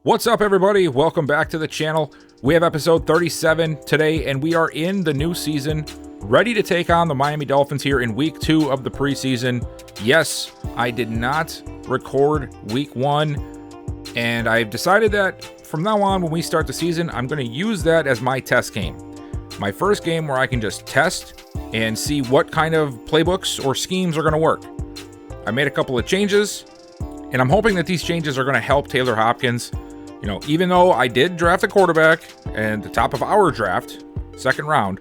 What's up, everybody? Welcome back to the channel. We have episode 37 today, and we are in the new season, ready to take on the Miami Dolphins here in week 2 of the preseason. Yes, I did not record week 1, and I've decided that from now on, when we start the season, I'm going to use that as my test game. My first game where I can just test and see what kind of playbooks or schemes are going to work. I made a couple of changes, and I'm hoping that these changes are going to help Taylor Hopkins. You know, even though I did draft a quarterback and the top of our draft, second round,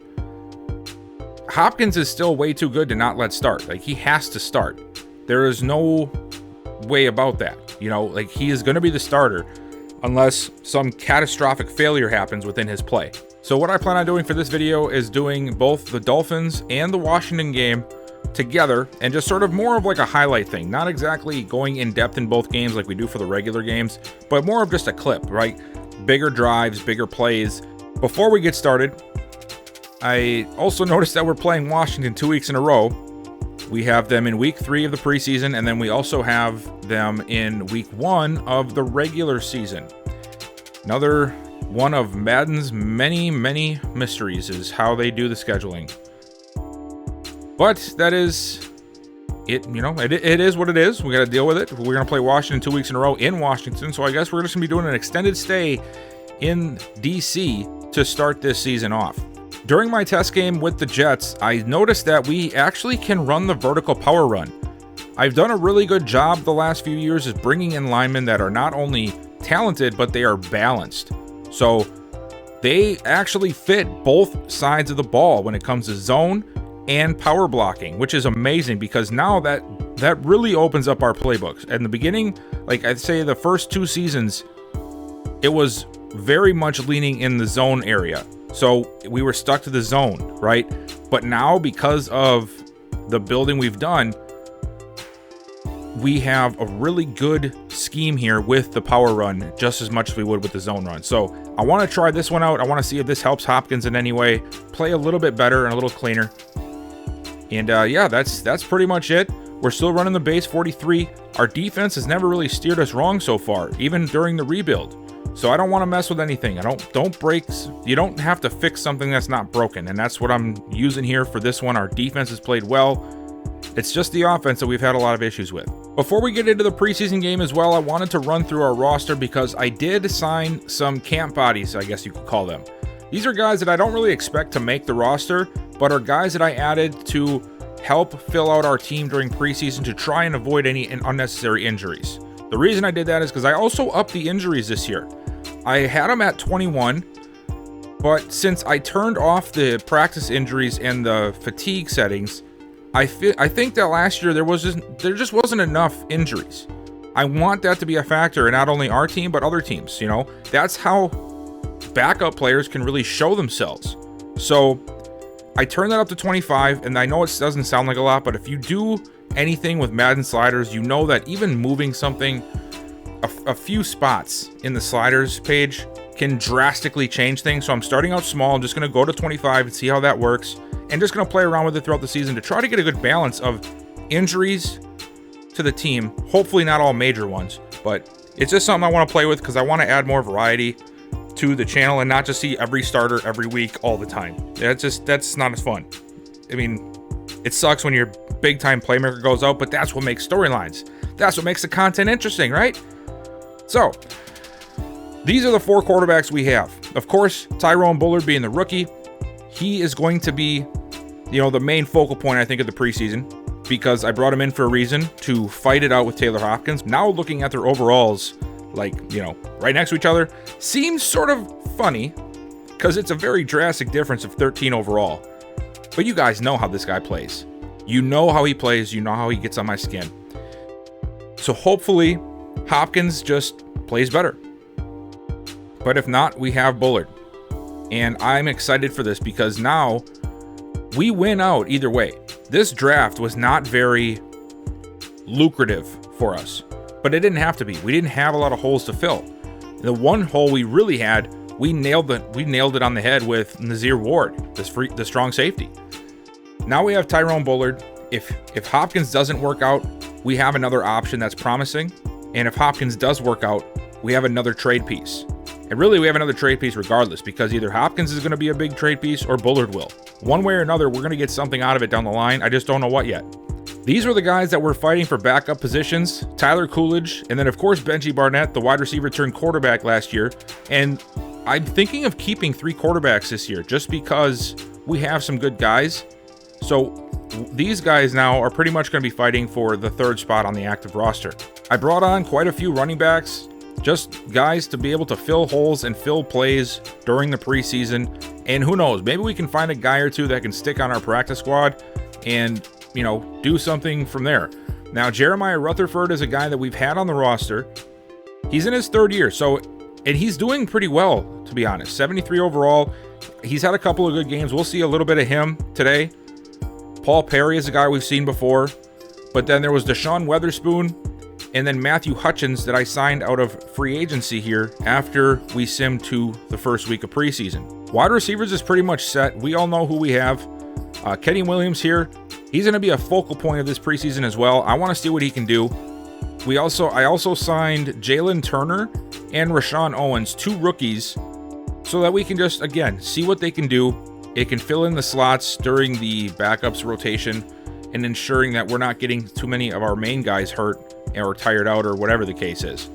Hopkins is still way too good to not let start. Like, he has to start. There is no way about that. You know, like, he is going to be the starter unless some catastrophic failure happens within his play. So what I plan on doing for this video is doing both the Dolphins and the Washington game together, and just sort of more of like a highlight thing, not exactly going in depth in both games like we do for the regular games, but more of just a clip, right? Bigger drives, bigger plays. Before we get started, I also noticed that we're playing Washington 2 weeks in a row. We have them in week 3 of the preseason, and then we also have them in week 1 of the regular season. Another one of Madden's many mysteries is how they do the scheduling. But that is it, you know, it is what it is. We got to deal with it. We're going to play Washington 2 weeks in a row in Washington, so I guess we're just going to be doing an extended stay in DC to start this season off. During my test game with the Jets, I noticed that we actually can run the vertical power run. I've done a really good job the last few years of bringing in linemen that are not only talented, but they are balanced. So they actually fit both sides of the ball when it comes to zone and power blocking, which is amazing because now that really opens up our playbooks. In the beginning, like I'd say the first 2 seasons, it was very much leaning in the zone area. So we were stuck to the zone, right? But now, because of the building we've done, we have a really good scheme here with the power run, just as much as we would with the zone run. So I want to try this one out. I want to see if this helps Hopkins in any way, play a little bit better and a little cleaner. And yeah, that's pretty much it. We're still running the base 43. Our defense has never really steered us wrong so far, even during the rebuild. So I don't want to mess with anything. Don't break. You don't have to fix something that's not broken, and that's what I'm using here for this one. Our defense has played well. It's just the offense that we've had a lot of issues with. Before we get into the preseason game as well, I wanted to run through our roster because I did sign some camp bodies, I guess you could call them. These are guys that I don't really expect to make the roster, but are guys that I added to help fill out our team during preseason to try and avoid any unnecessary injuries. The reason I did that is because I also upped the injuries this year. I had them at 21, but since I turned off the practice injuries and the fatigue settings, I think that last year there just wasn't enough injuries. I want that to be a factor in not only our team but other teams. You know, that's how backup players can really show themselves. So I turned that up to 25, and I know it doesn't sound like a lot, but if you do anything with Madden sliders, you know that even moving something a few spots in the sliders page can drastically change things. So I'm starting out small. I'm just going to go to 25 and see how that works, and just going to play around with it throughout the season to try to get a good balance of injuries to the team. Hopefully not all major ones, but it's just something I want to play with because I want to add more variety to the channel and not just see every starter every week all the time. That's not as fun. I mean, it sucks when your big time playmaker goes out, but that's what makes storylines. That's what makes the content interesting, right? So these are the 4 quarterbacks we have. Of course, Tyrone Bullard being the rookie, he is going to be, you know, the main focal point, I think, of the preseason, because I brought him in for a reason, to fight it out with Taylor Hopkins. Now looking at their overalls, like, you know, right next to each other, seems sort of funny because it's a very drastic difference of 13 overall. But you guys know how this guy plays. You know how he plays. You know how he gets on my skin. So hopefully Hopkins just plays better. But if not, we have Bullard. And I'm excited for this because now we win out either way. This draft was not very lucrative for us, but it didn't have to be. We didn't have a lot of holes to fill. The one hole we really had, we nailed it on the head with Nazir Ward, the strong safety. Now we have Tyrone Bullard. If Hopkins doesn't work out, we have another option that's promising. And if Hopkins does work out, we have another trade piece. And really, we have another trade piece regardless, because either Hopkins is going to be a big trade piece or Bullard will. One way or another, we're going to get something out of it down the line. I just don't know what yet. These were the guys that were fighting for backup positions. Tyler Coolidge, and then of course Benji Barnett, the wide receiver turned quarterback last year. And I'm thinking of keeping 3 quarterbacks this year just because we have some good guys. So these guys now are pretty much going to be fighting for the 3rd spot on the active roster. I brought on quite a few running backs, just guys to be able to fill holes and fill plays during the preseason. And who knows, maybe we can find a guy or two that can stick on our practice squad and, do something from there. Now, Jeremiah Rutherford is a guy that we've had on the roster. He's in his 3rd year, and he's doing pretty well, to be honest. 73 overall. He's had a couple of good games. We'll see a little bit of him today. Paul Perry is a guy we've seen before. But then there was Deshaun Weatherspoon and then Matthew Hutchins that I signed out of free agency here after we simmed to the first week of preseason. Wide receivers is pretty much set. We all know who we have. Kenny Williams here. He's going to be a focal point of this preseason as well. I want to see what he can do. I also signed Jalen Turner and Rashawn Owens, 2 rookies, so that we can just, again, see what they can do. It can fill in the slots during the backups rotation and ensuring that we're not getting too many of our main guys hurt or tired out or whatever the case is.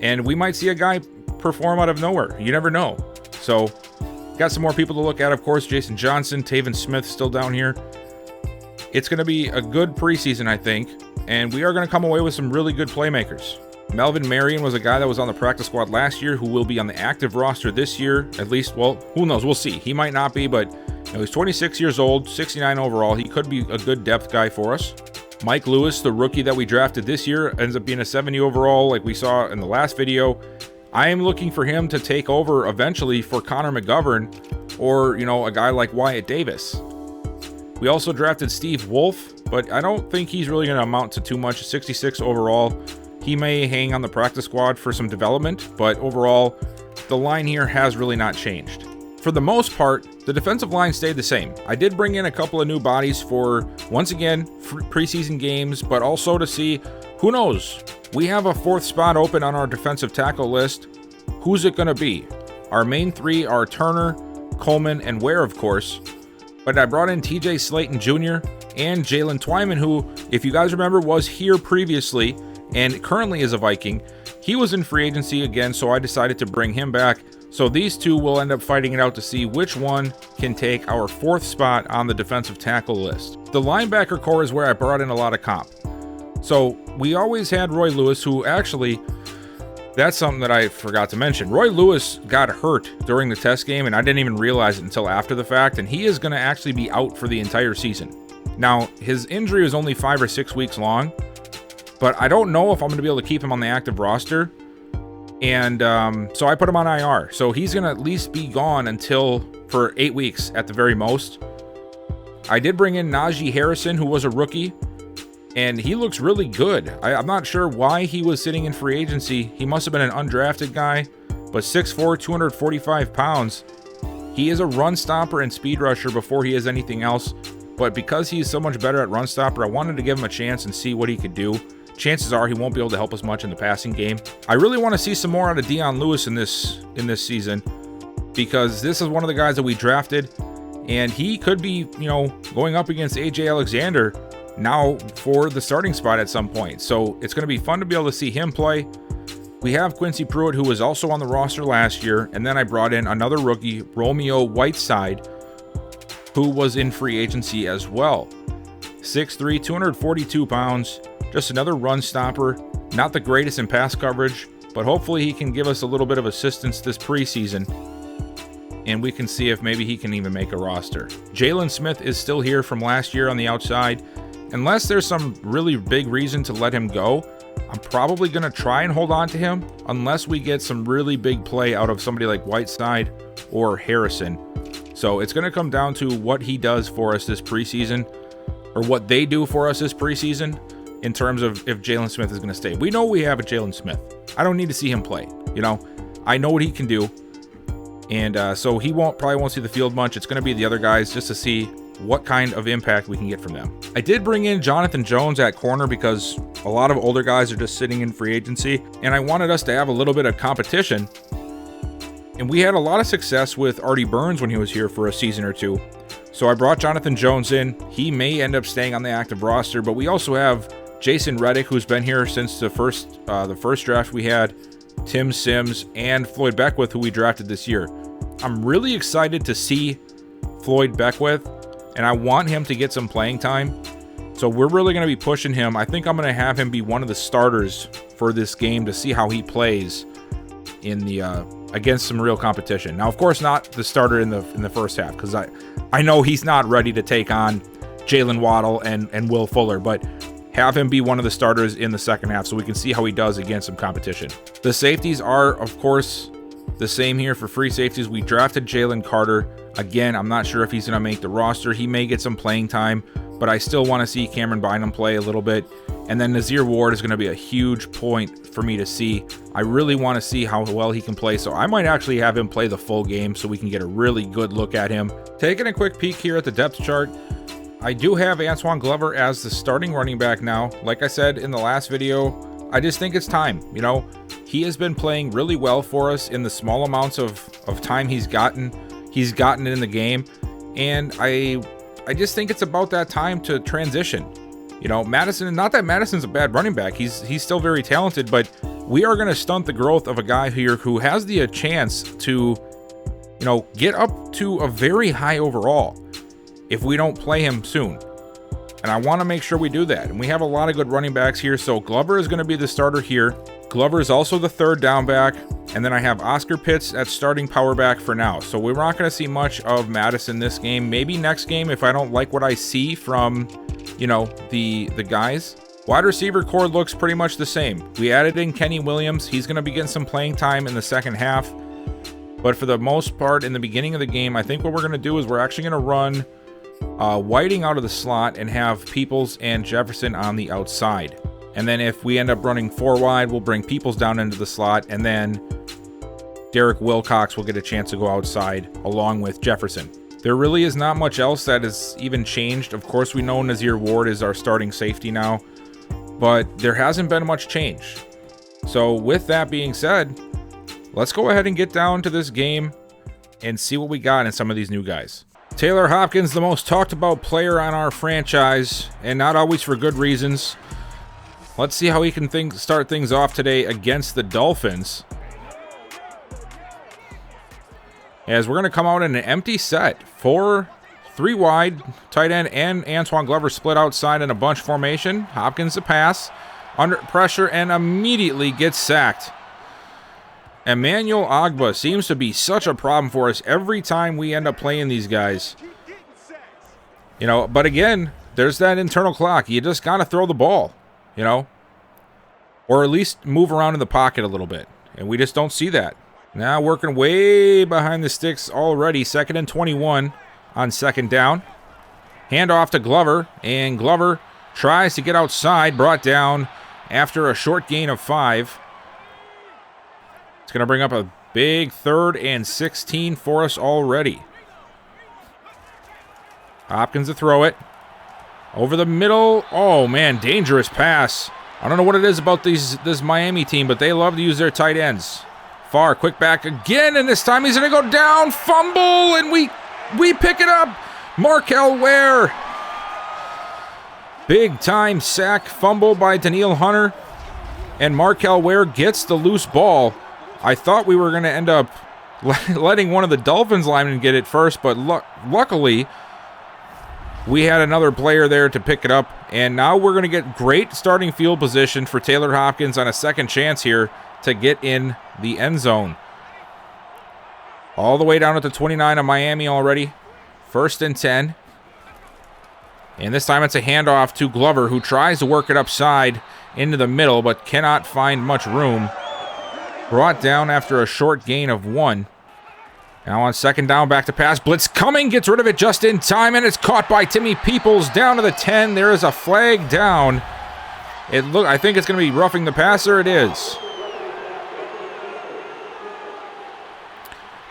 And we might see a guy perform out of nowhere. You never know. So, got some more people to look at, of course. Jason Johnson, Taven Smith still down here. It's going to be a good preseason, I think, and we are going to come away with some really good playmakers. Melvin Marion was a guy that was on the practice squad last year who will be on the active roster this year, at least. Well, who knows? We'll see. He might not be, but he's 26 years old, 69 overall. He could be a good depth guy for us. Mike Lewis, the rookie that we drafted this year, ends up being a 70 overall like we saw in the last video. I am looking for him to take over eventually for Connor McGovern or, a guy like Wyatt Davis. We also drafted Steve Wolf, but I don't think he's really going to amount to too much. 66 overall. He may hang on the practice squad for some development, but overall, the line here has really not changed. For the most part, the defensive line stayed the same. I did bring in a couple of new bodies for, once again, preseason games, but also to see, who knows? We have a 4th spot open on our defensive tackle list. Who's it going to be? Our main 3 are Turner, Coleman, and Ware, of course. But I brought in TJ Slayton Jr. and Jalen Twyman, who, if you guys remember, was here previously and currently is a Viking. He was in free agency again, so I decided to bring him back. So these 2 will end up fighting it out to see which one can take our 4th spot on the defensive tackle list. The linebacker core is where I brought in a lot of comp. So we always had Roy Lewis, who actually, that's something that I forgot to mention. Roy Lewis got hurt during the test game, and I didn't even realize it until after the fact, and he is going to actually be out for the entire season. Now, his injury was only 5 or 6 weeks long, but I don't know if I'm going to be able to keep him on the active roster, and so I put him on IR. So he's going to at least be gone for 8 weeks at the very most. I did bring in Najee Harrison, who was a rookie, and he looks really good. I'm not sure why he was sitting in free agency. He must have been an undrafted guy, but 6'4", 245 pounds. He is a run stopper and speed rusher before he is anything else, but because he's so much better at run stopper, I wanted to give him a chance and see what he could do. Chances are he won't be able to help us much in the passing game. I really want to see some more out of Dion Lewis in this season, because this is one of the guys that we drafted, and he could be, going up against AJ Alexander now for the starting spot at some point. So it's going to be fun to be able to see him play. We have Quincy Pruitt, who was also on the roster last year, and then I brought in another rookie, Romeo Whiteside, who was in free agency as well. 6'3", 242 pounds, just another run stopper. Not the greatest in pass coverage, but hopefully he can give us a little bit of assistance this preseason, and we can see if maybe he can even make a roster. Jalen Smith is still here from last year on the outside. Unless there's some really big reason to let him go, I'm probably going to try and hold on to him unless we get some really big play out of somebody like Whiteside or Harrison. So it's going to come down to what he does for us this preseason, or what they do for us this preseason, in terms of if Jalen Smith is going to stay. We know we have a Jalen Smith. I don't need to see him play. I know what he can do. And so he probably won't see the field much. It's going to be the other guys just to see what kind of impact we can get from them. I did bring in Jonathan Jones at corner because a lot of older guys are just sitting in free agency, and I wanted us to have a little bit of competition. And we had a lot of success with Artie Burns when he was here for a season or two. So I brought Jonathan Jones in. He may end up staying on the active roster, but we also have Jason Reddick, who's been here since the first draft we had, Tim Sims, and Floyd Beckwith, who we drafted this year. I'm really excited to see Floyd Beckwith, and I want him to get some playing time. So we're really going to be pushing him. I think I'm going to have him be one of the starters for this game to see how he plays in the against some real competition. Now, of course, not the starter in the first half, because I know he's not ready to take on Jalen Waddle and Will Fuller, but have him be one of the starters in the second half so we can see how he does against some competition. The safeties are, of course, the same here for free safeties. We drafted Jalen Carter. Again, I'm not sure if he's going to make the roster. He may get some playing time, but I still want to see Cameron Bynum play a little bit. And then Nazir Ward is going to be a huge point for me to see. I really want to see how well he can play, so I might actually have him play the full game so we can get a really good look at him. Taking a quick peek here at the depth chart, I do have Antoine Glover as the starting running back now. Like I said in the last video, I just think it's time. You know, he has been playing really well for us in the small amounts of time he's gotten it in the game, and I just think it's about that time to transition. You know, Madison, not that Madison's a bad running back. He's still very talented, but we are going to stunt the growth of a guy here who has the chance to, you know, get up to a very high overall if we don't play him soon. And I want to make sure we do that. And we have a lot of good running backs here, so Glover is going to be the starter here. Glover is also the third down back. And then I have Oscar Pitts at starting power back for now. So we're not going to see much of Madison this game. Maybe next game if I don't like what I see from, you know, the guys. Wide receiver core looks pretty much the same. We added in Kenny Williams. He's going to be getting some playing time in the second half. But for the most part, in the beginning of the game, I think what we're going to do is we're actually going to run Whiting out of the slot and have Peoples and Jefferson on the outside. And then if we end up running 4 wide, we'll bring Peoples down into the slot, and then Derek Wilcox will get a chance to go outside along with Jefferson. There really is not much else that has even changed. Of course, we know Nazir Ward is our starting safety now, but there hasn't been much change. So with that being said, let's go ahead and get down to this game and see what we got in some of these new guys. Taylor Hopkins, the most talked about player on our franchise, and not always for good reasons. Let's see how he can start things off today against the Dolphins. As we're going to come out in an empty set. 3 wide, tight end and Antoine Glover split outside in a bunch formation. Hopkins the pass, under pressure, and immediately gets sacked. Emmanuel Ogbah seems to be such a problem for us every time we end up playing these guys. You know, but again, there's that internal clock. You just got to throw the ball, you know, or at least move around in the pocket a little bit. And we just don't see that. Now working way behind the sticks already. 2nd and 21 on 2nd down. Hand off to Glover, and Glover tries to get outside, brought down after a short gain of 5. It's going to bring up a big 3rd and 16 for us already. Hopkins to throw it. Over the middle. Oh, man, dangerous pass. I don't know what it is about this Miami team, but they love to use their tight ends. Far, quick back again, and this time he's going to go down. Fumble, and we pick it up. Markel Ware. Big time sack fumble by Danielle Hunter. And Markel Ware gets the loose ball. I thought we were going to end up letting one of the Dolphins linemen get it first, but luckily we had another player there to pick it up, and now we're going to get great starting field position for Taylor Hopkins on a second chance here to get in the end zone. All the way down at the 29 of Miami already. 1st and 10. And this time it's a handoff to Glover, who tries to work it upside into the middle, but cannot find much room. Brought down after a short gain of 1. Now on 2nd down, back to pass. Blitz coming, gets rid of it just in time, and it's caught by Timmy Peoples down to the 10. There is a flag down. I think it's going to be roughing the passer. It is.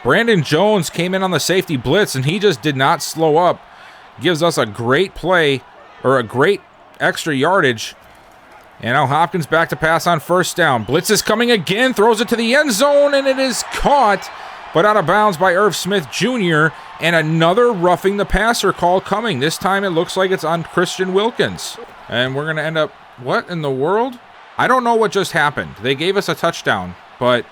Brandon Jones came in on the safety blitz, and he just did not slow up. gives us a great play, or a great extra yardage. And now Hopkins back to pass on first down. Blitz is coming again, throws it to the end zone, and it is caught, but out of bounds by Irv Smith Jr., and another roughing the passer call coming. This time it looks like it's on Christian Wilkins. And we're going to end up, what in the world? I don't know what just happened. They gave us a touchdown, but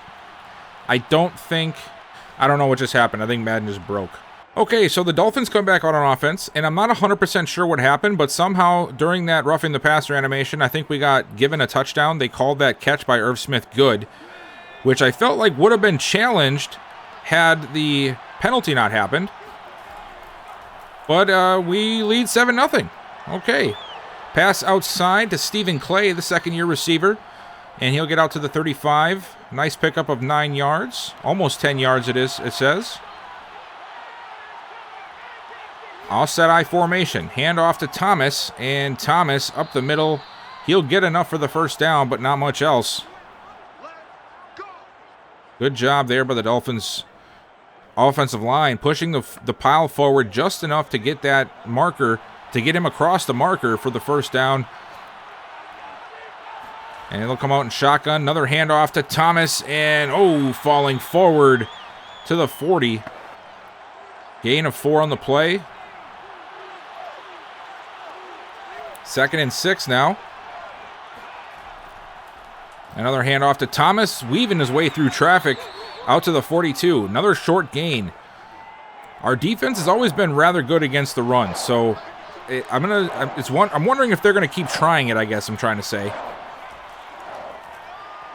I don't know what just happened. I think Madden just broke. Okay, so the Dolphins come back out on offense, and I'm not 100% sure what happened, but somehow during that roughing the passer animation, I think we got given a touchdown. They called that catch by Irv Smith good, which I felt like would have been challenged had the penalty not happened. But we lead 7-0. Okay. Pass outside to Stephen Clay, the second-year receiver, and he'll get out to the 35. Nice pickup of 9 yards. Almost 10 yards it says. Offset I formation. Hand off to Thomas, and Thomas up the middle. He'll get enough for the first down, but not much else. Good job there by the Dolphins' offensive line, pushing the pile forward just enough to get that marker, to get him across the marker for the first down. And it'll come out in shotgun. Another handoff to Thomas, and falling forward to the 40. Gain of 4 on the play. 2nd and 6 now. Another handoff to Thomas, weaving his way through traffic out to the 42. Another short gain. Our defense has always been rather good against the run, so I'm wondering if they're going to keep trying it, I guess I'm trying to say.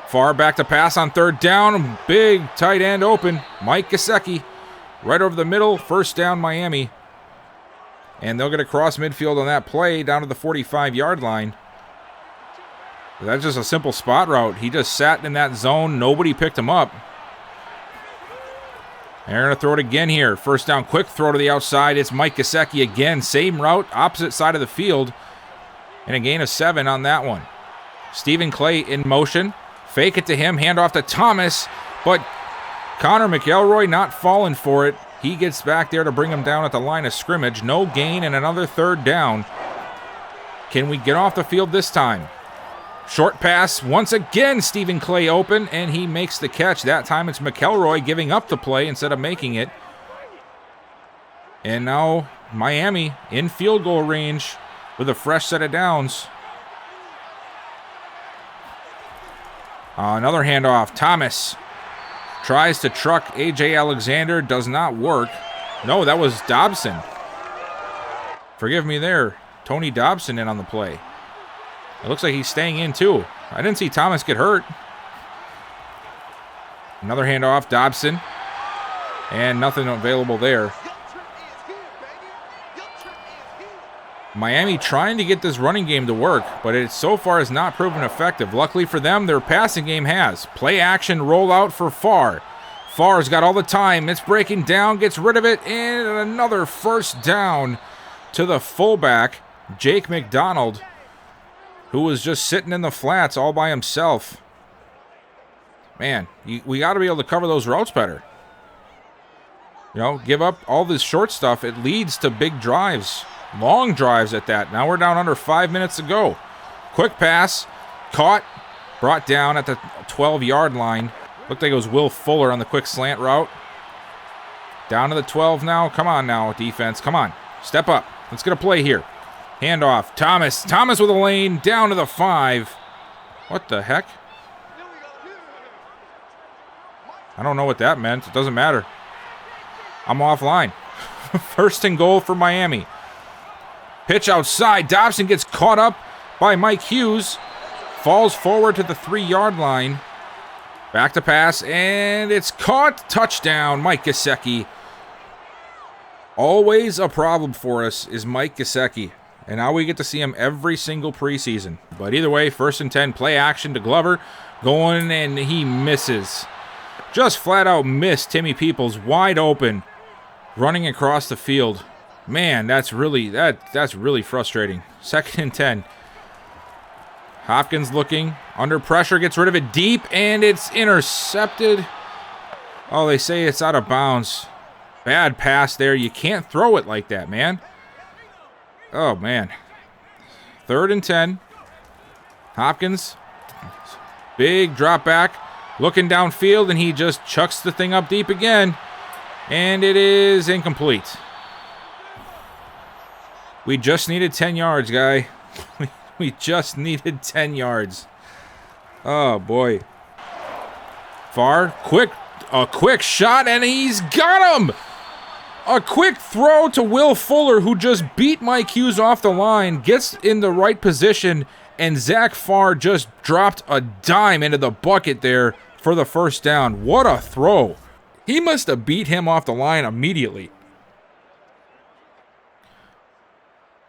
Far back to pass on 3rd down. Big tight end open. Mike Gesicki right over the middle. First down, Miami. And they'll get across midfield on that play down to the 45-yard line. That's just a simple spot route. He just sat in that zone. Nobody picked him up. They're going to throw it again here. First down, quick throw to the outside. It's Mike Gesicki again. Same route, opposite side of the field. And a gain of 7 on that one. Stephen Clay in motion. Fake it to him. Hand off to Thomas. But Connor McElroy not falling for it. He gets back there to bring him down at the line of scrimmage. No gain and another 3rd down. Can we get off the field this time? Short pass. Once again, Stephen Clay open, and he makes the catch. That time it's McElroy giving up the play instead of making it. And now Miami in field goal range with a fresh set of downs. Another handoff. Thomas tries to truck A.J. Alexander. Does not work. No, that was Dobson. Forgive me there. Tony Dobson in on the play. It looks like he's staying in too. I didn't see Thomas get hurt. Another handoff. Dobson. And nothing available there. Miami trying to get this running game to work, but it so far has not proven effective. Luckily for them, their passing game has. Play action, roll out for Farr. Farr's got all the time. It's breaking down, gets rid of it, and another first down to the fullback, Jake McDonald, who was just sitting in the flats all by himself. Man, we got to be able to cover those routes better. You know, give up all this short stuff. It leads to big drives. Long drives at that. Now we're down under 5 minutes to go. Quick pass. Caught. Brought down at the 12-yard line. Looked like it was Will Fuller on the quick slant route. Down to the 12 now. Come on now, defense. Come on. Step up. Let's get a play here. Handoff. Thomas. Thomas with a lane. Down to the 5. What the heck? I don't know what that meant. It doesn't matter. I'm offline. First and goal for Miami. Pitch outside. Dobson gets caught up by Mike Hughes. Falls forward to the 3-yard line. Back to pass, and it's caught. Touchdown, Mike Gesicki. Always a problem for us is Mike Gesicki. And now we get to see him every single preseason. But either way, 1st and 10, play action to Glover. Going, and he misses. Just flat out missed Timmy Peoples wide open. Running across the field. Man, that's really frustrating. 2nd and 10. Hopkins looking under pressure, gets rid of it deep, and it's intercepted. Oh, they say it's out of bounds. Bad pass there. You can't throw it like that, man. Oh, man. 3rd and 10. Hopkins, big drop back, looking downfield, and he just chucks the thing up deep again, and it is incomplete. We just needed 10 yards, guy. We just needed 10 yards. Oh, boy. Far, a quick shot, and he's got him! A quick throw to Will Fuller, who just beat Mike Hughes off the line, gets in the right position, and Zach Farr just dropped a dime into the bucket there for the first down. What a throw. He must have beat him off the line immediately.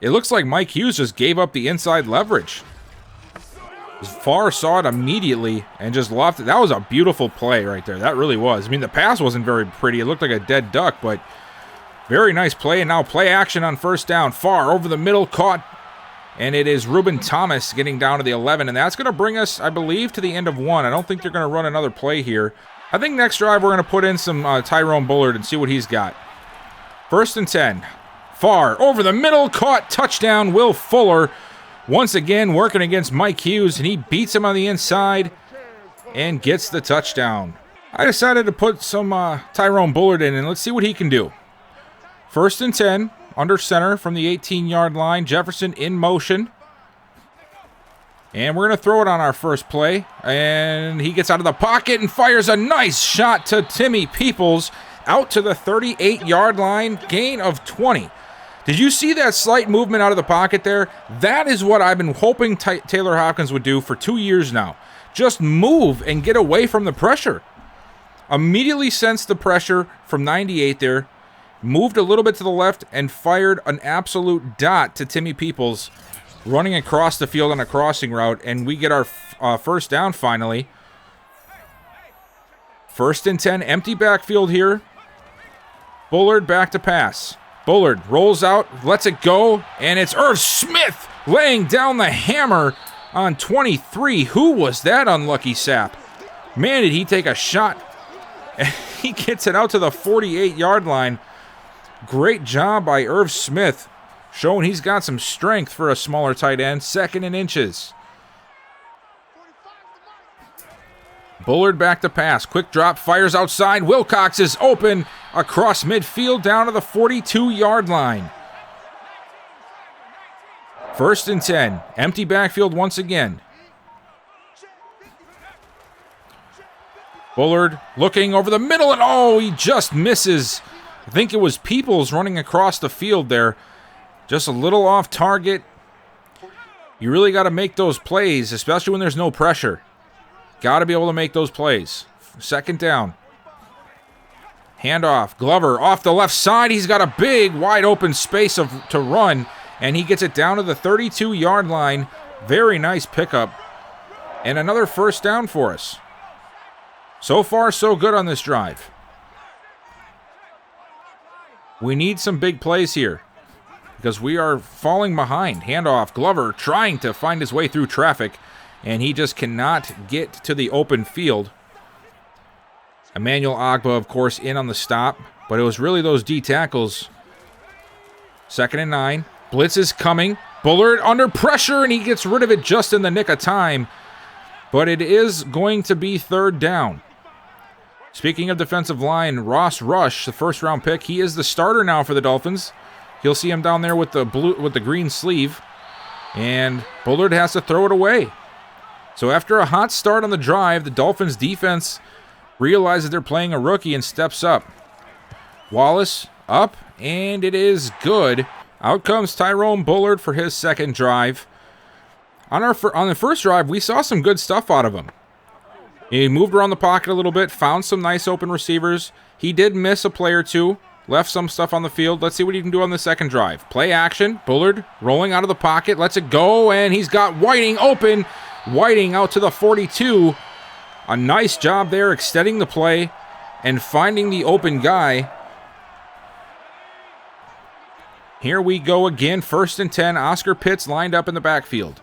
It looks like Mike Hughes just gave up the inside leverage. Farr saw it immediately and just lofted it. That was a beautiful play right there. That really was. I mean, the pass wasn't very pretty. It looked like a dead duck, but very nice play. And now play action on first down. Farr over the middle, caught. And it is Ruben Thomas getting down to the 11. And that's going to bring us, I believe, to the end of 1. I don't think they're going to run another play here. I think next drive we're going to put in some Tyrone Bullard and see what he's got. 1st and 10. Farr over the middle, caught, touchdown, Will Fuller. Once again working against Mike Hughes, and he beats him on the inside and gets the touchdown. I decided to put some Tyrone Bullard in, and let's see what he can do. 1st and 10. Under center from the 18-yard line. Jefferson in motion. And we're going to throw it on our first play. And he gets out of the pocket and fires a nice shot to Timmy Peoples out to the 38-yard line. Gain of 20. Did you see that slight movement out of the pocket there? That is what I've been hoping Taylor Hopkins would do for 2 years now. Just move and get away from the pressure. Immediately sensed the pressure from 98 there. Moved a little bit to the left and fired an absolute dot to Timmy Peoples running across the field on a crossing route, and we get our first down finally. 1st and 10, empty backfield here. Bullard back to pass. Bullard rolls out, lets it go, and it's Irv Smith laying down the hammer on 23. Who was that unlucky sap? Man, did he take a shot. He gets it out to the 48-yard line. Great job by Irv Smith, showing he's got some strength for a smaller tight end. 2nd and inches. Bullard back to pass. Quick drop, fires outside. Wilcox is open across midfield down to the 42-yard line. 1st and 10. Empty backfield once again. Bullard looking over the middle, and oh, he just misses. I think it was Peoples running across the field there. Just a little off target. You really got to make those plays, especially when there's no pressure. Got to be able to make those plays. 2nd down. Handoff. Glover off the left side. He's got a big, wide open space to run, and he gets it down to the 32-yard line. Very nice pickup. And another first down for us. So far, so good on this drive. We need some big plays here because we are falling behind. Handoff. Glover trying to find his way through traffic, and he just cannot get to the open field. Emmanuel Agba, of course, in on the stop, but it was really those D tackles. 2nd and 9. Blitz is coming. Bullard under pressure, and he gets rid of it just in the nick of time. But it is going to be 3rd down. Speaking of defensive line, Ross Rush, the first-round pick, he is the starter now for the Dolphins. You'll see him down there with the green sleeve. And Bullard has to throw it away. So after a hot start on the drive, the Dolphins defense realizes they're playing a rookie and steps up. Wallace up, and it is good. Out comes Tyrone Bullard for his 2nd drive. On the first drive, we saw some good stuff out of him. He moved around the pocket a little bit, found some nice open receivers. He did miss a play or two, left some stuff on the field. Let's see what he can do on the 2nd drive. Play action. Bullard rolling out of the pocket, lets it go, and he's got Whiting open. Whiting out to the 42. A nice job there extending the play and finding the open guy. Here we go again. 1st and 10. Oscar Pitts lined up in the backfield.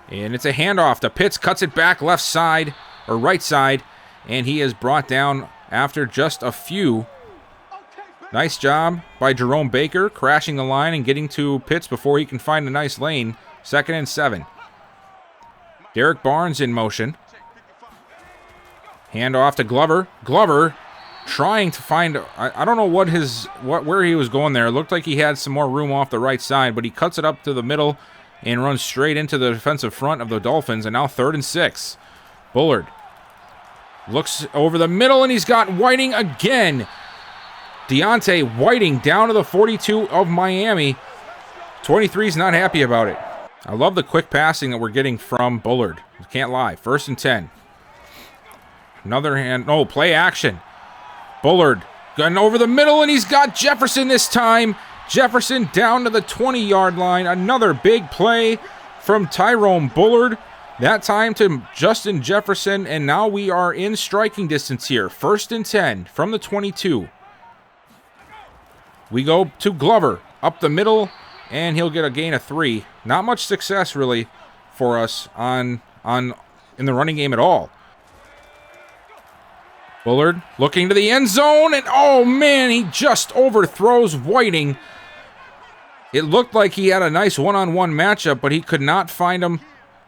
And it's a handoff to Pitts, cuts it back left side, or right side, and he is brought down after just a few. Nice job by Jerome Baker, crashing the line and getting to Pitts before he can find a nice lane. 2nd and 7. Derek Barnes in motion. Hand off to Glover. Glover trying to find, I don't know where he was going there. It looked like he had some more room off the right side, but he cuts it up to the middle and runs straight into the defensive front of the Dolphins. And now 3rd and 6. Bullard looks over the middle, and he's got Whiting again. Deontay Whiting down to the 42 of Miami. 23's not happy about it. I love the quick passing that we're getting from Bullard. Can't lie. 1st and 10. Another hand. No, play action. Bullard going over the middle, and he's got Jefferson this time. Jefferson down to the 20-yard line. Another big play from Tyrone Bullard. That time to Justin Jefferson, and now we are in striking distance here. 1st and 10 from the 22. We go to Glover up the middle, and he'll get a gain of 3. Not much success really for us in the running game at all. Bullard looking to the end zone, and oh man, he just overthrows Whiting. It looked like he had a nice one-on-one matchup, but he could not find him,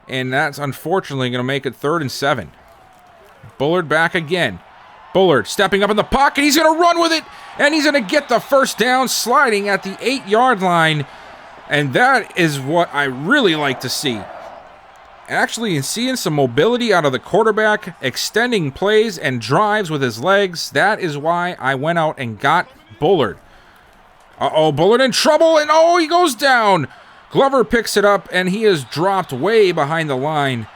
and that's unfortunately going to make it 3rd and 7. Bullard back again. Bullard stepping up in the pocket. He's going to run with it, and he's going to get the first down sliding at the 8-yard line, and that is what I really like to see. Actually, seeing some mobility out of the quarterback, extending plays and drives with his legs. That is why I went out and got Bullard. Uh-oh, Bullard in trouble, and oh, he goes down. Glover picks it up, and he is dropped way behind the line.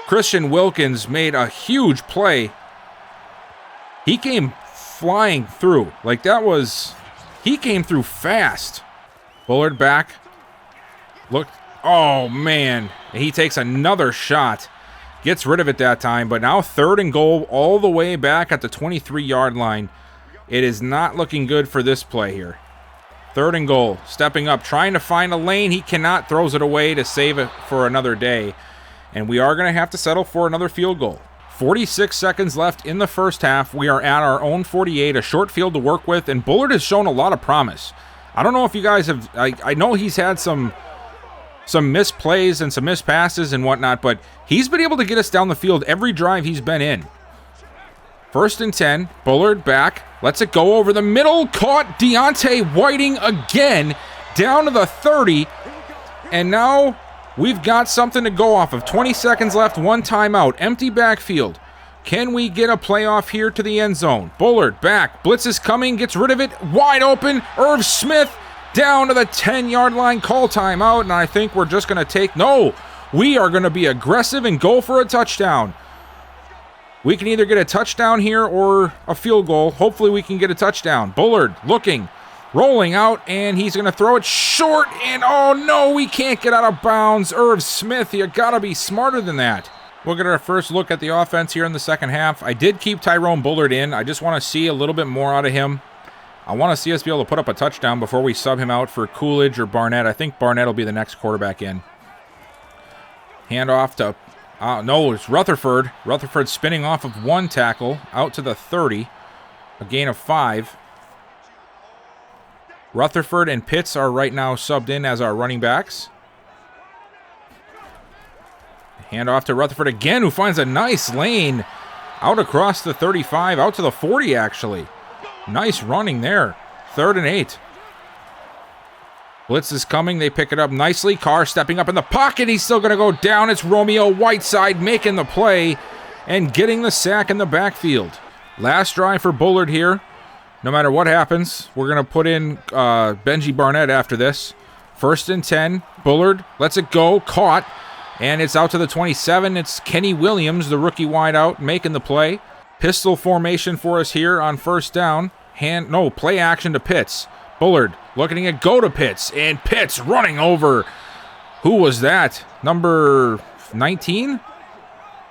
Christian Wilkins made a huge play. He came flying through. He came through fast. Bullard back. Look. Oh, man. He takes another shot. Gets rid of it that time, but now 3rd and goal all the way back at the 23-yard line. It is not looking good for this play here. 3rd and goal. Stepping up, trying to find a lane. He cannot, throws it away to save it for another day. And we are going to have to settle for another field goal. 46 seconds left in the first half. We are at our own 48, a short field to work with, and Bullard has shown a lot of promise. I don't know if you guys have, I know he's had some missed plays and some missed passes and whatnot, but he's been able to get us down the field every drive he's been in. 1st and 10, Bullard back, lets it go over the middle, caught Deontay Whiting again, down to the 30, and now we've got something to go off of. 20 seconds left, 1 timeout, empty backfield. Can we get a playoff here to the end zone? Bullard back, blitz is coming, gets rid of it, wide open, Irv Smith down to the 10-yard line, call timeout, and I think we're just going to we are going to be aggressive and go for a touchdown. We can either get a touchdown here or a field goal. Hopefully we can get a touchdown. Bullard looking, rolling out, and he's going to throw it short, and oh no, we can't get out of bounds. Irv Smith, you got to be smarter than that. We'll get our first look at the offense here in the second half. I did keep Tyrone Bullard in. I just want to see a little bit more out of him. I want to see us be able to put up a touchdown before we sub him out for Coolidge or Barnett. I think Barnett will be the next quarterback in. Hand off to, no, it's Rutherford. Rutherford spinning off of 1 tackle out to the 30. A gain of 5. Rutherford and Pitts are right now subbed in as our running backs. Hand off to Rutherford again, who finds a nice lane out across the 35, out to the 40 actually. Nice running there. 3rd and 8. Blitz is coming. They pick it up nicely. Carr stepping up in the pocket. He's still going to go down. It's Romeo Whiteside making the play and getting the sack in the backfield. Last drive for Bullard here. No matter what happens, we're going to put in Benji Barnett after this. 1st and 10. Bullard lets it go. Caught. And it's out to the 27. It's Kenny Williams, the rookie wideout, making the play. Pistol formation for us here on 1st down. Play action to Pitts. Bullard looking at go to Pitts, and Pitts running over. Who was that? Number 19? I'm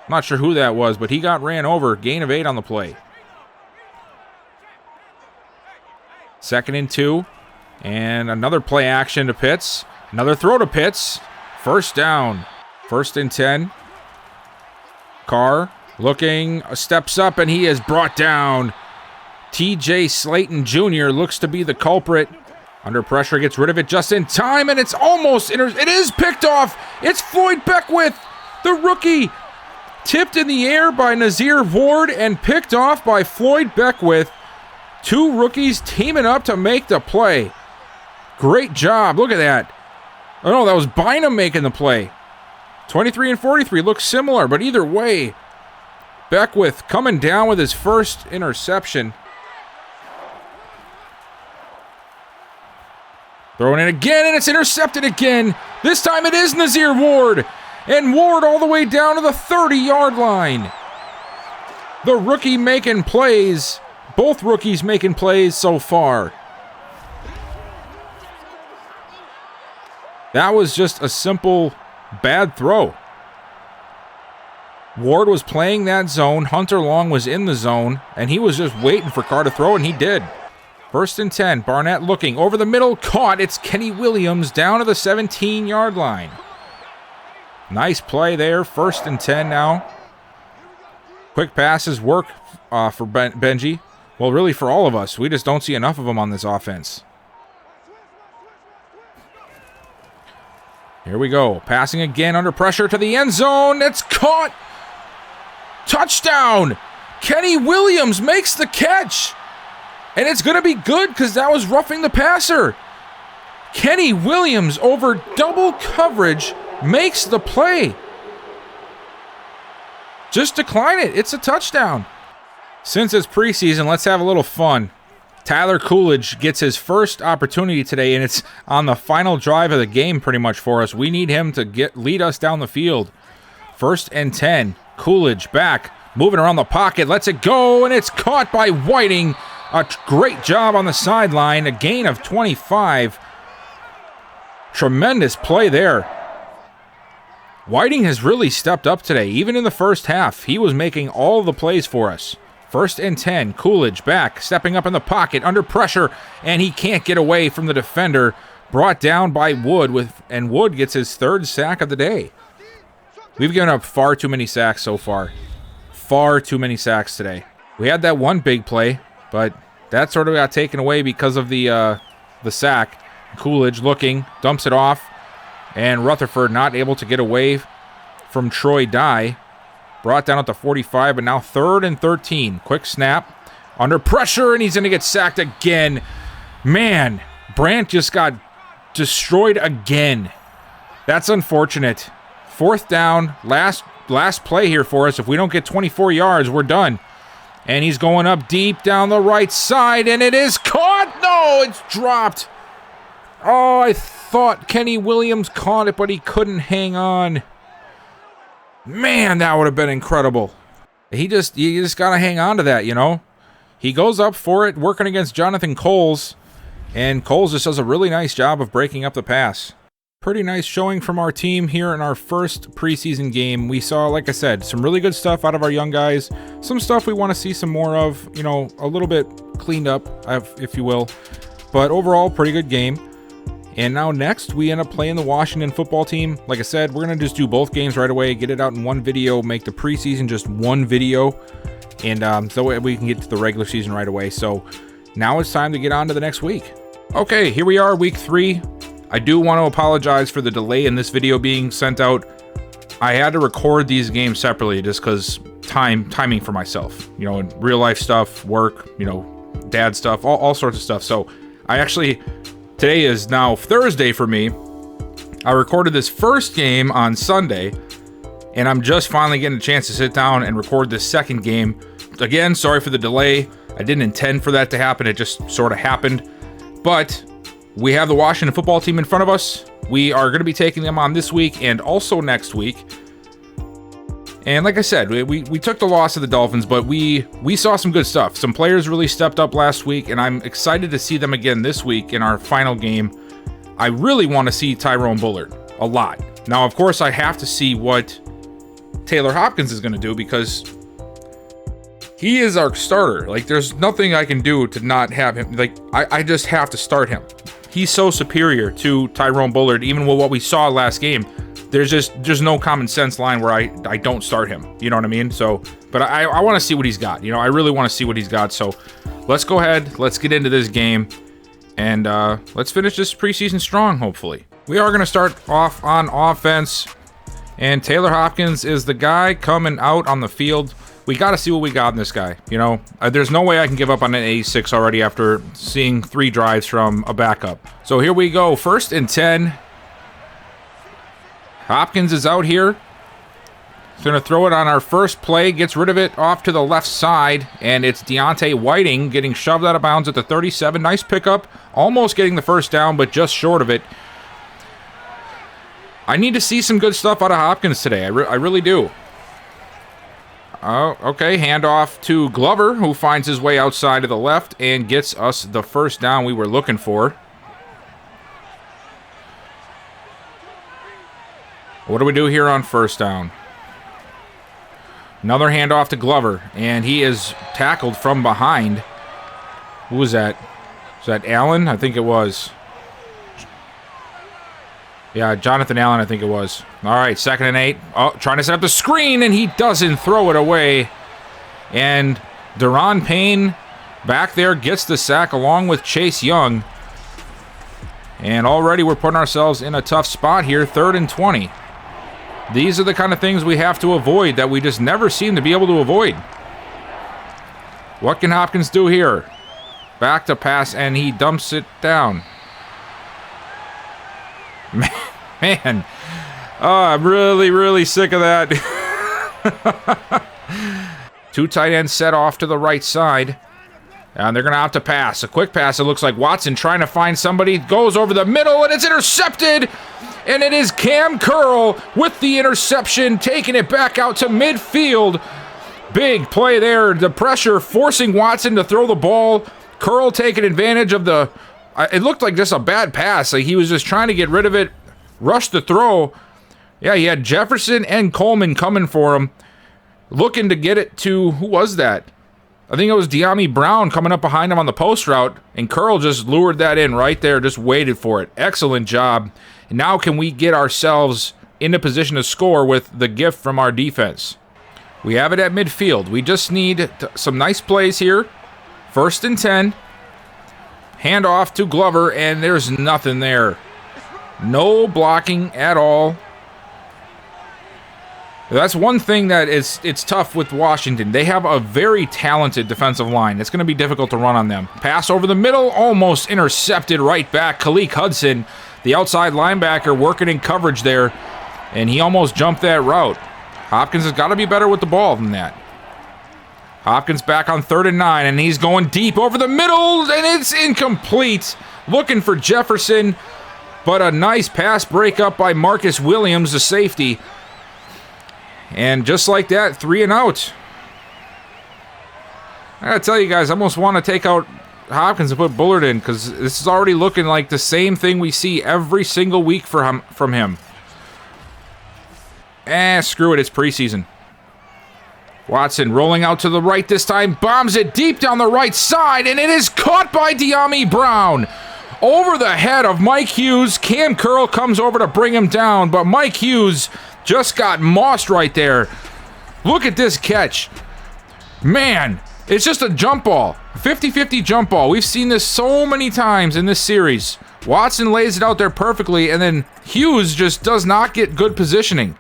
not sure who that was, but he got ran over. Gain of 8 on the play. 2nd and 2. And another play action to Pitts. Another throw to Pitts. 1st down. 1st and 10. Carr looking, steps up, and he is brought down. TJ Slayton Jr. looks to be the culprit. Under pressure, gets rid of it just in time, and it's almost, it is picked off. It's Floyd Beckwith, the rookie, tipped in the air by Nazir Ward and picked off by Floyd Beckwith. Two rookies teaming up to make the play. Great job. Look at that. Oh, no, that was Bynum making the play. 23 and 43 looks similar, but either way, Beckwith coming down with his first interception. Throwing it again, and it's intercepted again. This time it is Nazir Ward. And Ward all the way down to the 30-yard line. The rookie making plays. Both rookies making plays so far. That was just a simple bad throw. Ward was playing that zone. Hunter Long was in the zone, and he was just waiting for Carr to throw, and he did. 1st and 10. Barnett looking over the middle. Caught. It's Kenny Williams down to the 17-yard line. Nice play there. 1st and 10 now. Quick passes work for Benji. Well, really for all of us. We just don't see enough of them on this offense. Here we go. Passing again under pressure to the end zone. It's caught. Touchdown. Kenny Williams makes the catch. And it's going to be good because that was roughing the passer. Kenny Williams over double coverage makes the play. Just decline it. It's a touchdown. Since it's preseason, let's have a little fun. Tyler Coolidge gets his first opportunity today, and it's on the final drive of the game pretty much for us. We need him to lead us down the field. 1st and 10. Coolidge back, moving around the pocket, lets it go, and it's caught by Whiting. A great job on the sideline, a gain of 25. Tremendous play there. Whiting has really stepped up today. Even in the first half, he was making all the plays for us. 1st and 10, Coolidge back, stepping up in the pocket, under pressure, and he can't get away from the defender. Brought down by Wood, and Wood gets his 3rd sack of the day. We've given up far too many sacks so far. Far too many sacks today. We had that one big play, but that sort of got taken away because of the sack. Coolidge looking, dumps it off, and Rutherford not able to get away from Troy Dye. Brought down at the 45, but now 3rd and 13. Quick snap, under pressure, and he's going to get sacked again. Man, Brandt just got destroyed again. That's unfortunate. 4th down, last play here for us. If we don't get 24 yards, we're done. And he's going up deep down the right side, and it is caught. No, it's dropped. Oh, I thought Kenny Williams caught it, but he couldn't hang on. Man, that would have been incredible. You just got to hang on to that, you know. He goes up for it, working against Jonathan Coles, and Coles just does a really nice job of breaking up the pass. Pretty nice showing from our team here in our first preseason game. We saw, like I said, some really good stuff out of our young guys. Some stuff we want to see some more of, you know, a little bit cleaned up, if you will. But overall, pretty good game. And now next, we end up playing the Washington football team. Like I said, we're going to just do both games right away, get it out in one video, make the preseason just one video, and so we can get to the regular season right away. So now it's time to get on to the next week. Okay, here we are, week 3. I do want to apologize for the delay in this video being sent out. I had to record these games separately just because timing for myself. You know, real life stuff, work, you know, dad stuff, all sorts of stuff. So I actually... Today is now Thursday for me. I recorded this first game on Sunday, and I'm just finally getting a chance to sit down and record this second game. Again, sorry for the delay. I didn't intend for that to happen. It just sort of happened. But we have the Washington football team in front of us. We are going to be taking them on this week and also next week. And like I said, we took the loss of the Dolphins, but we saw some good stuff. Some players really stepped up last week, and I'm excited to see them again this week in our final game. I really want to see Tyrone Bullard a lot. Now, of course, I have to see what Taylor Hopkins is going to do because he is our starter. Like, there's nothing I can do to not have him. Like, I just have to start him. He's so superior to Tyrone Bullard, even with what we saw last game. There's no common sense line where I don't start him. You know what I mean? So, but I want to see what he's got. You know, I really want to see what he's got. So let's go ahead. Let's get into this game. And let's finish this preseason strong, hopefully. We are going to start off on offense. And Taylor Hopkins is the guy coming out on the field. We got to see what we got in this guy. You know, there's no way I can give up on an 86 already after seeing 3 drives from a backup. So here we go. 1st and 10. Hopkins is out here. He's going to throw it on our first play. Gets rid of it off to the left side. And it's Deontay Whiting getting shoved out of bounds at the 37. Nice pickup. Almost getting the first down, but just short of it. I need to see some good stuff out of Hopkins today. I really do. Oh, okay, handoff to Glover, who finds his way outside to the left and gets us the first down we were looking for. What do we do here on 1st down? Another handoff to Glover, and he is tackled from behind. Who was that? Was that Allen? I think it was. Yeah, Jonathan Allen, I think it was. All right, 2nd and 8. Oh, trying to set up the screen, and he doesn't throw it away. And Deron Payne back there gets the sack along with Chase Young. And already we're putting ourselves in a tough spot here, 3rd and 20. These are the kind of things we have to avoid that we just never seem to be able to avoid. What can Hopkins do here? Back to pass, and he dumps it down. Man, oh, I'm really sick of that. 2 tight ends set off to the right side. And they're going to have to pass. A quick pass. It looks like Watson trying to find somebody. Goes over the middle, and it's intercepted. And it is Cam Curl with the interception, taking it back out to midfield. Big play there. The pressure forcing Watson to throw the ball. Curl taking advantage of the... It looked like just a bad pass. Like he was just trying to get rid of it. Rushed the throw. Yeah, he had Jefferson and Coleman coming for him. Looking to get it to... Who was that? I think it was De'Ami Brown coming up behind him on the post route. And Curl just lured that in right there. Just waited for it. Excellent job. And now can we get ourselves into position to score with the gift from our defense? We have it at midfield. We just need some nice plays here. 1st and 10. Hand off to Glover, and there's nothing there. No blocking at all. That's one thing that it's tough with Washington. They have a very talented defensive line. It's going to be difficult to run on them. Pass over the middle, almost intercepted right back. Khaleke Hudson, the outside linebacker, working in coverage there, and he almost jumped that route. Hopkins has got to be better with the ball than that. Hopkins back on 3rd and 9, and he's going deep over the middle, and it's incomplete. Looking for Jefferson, but a nice pass breakup by Marcus Williams, the safety. And just like that, 3 and out. I gotta tell you guys, I almost want to take out Hopkins and put Bullard in, because this is already looking like the same thing we see every single week from him. Screw it, it's preseason. Watson rolling out to the right this time, bombs it deep down the right side, and it is caught by De'Ami Brown. Over the head of Mike Hughes. Cam Curl comes over to bring him down, but Mike Hughes just got mossed right there. Look at this catch. Man, it's just a jump ball. 50-50 jump ball. We've seen this so many times in this series. Watson lays it out there perfectly, and then Hughes just does not get good positioning.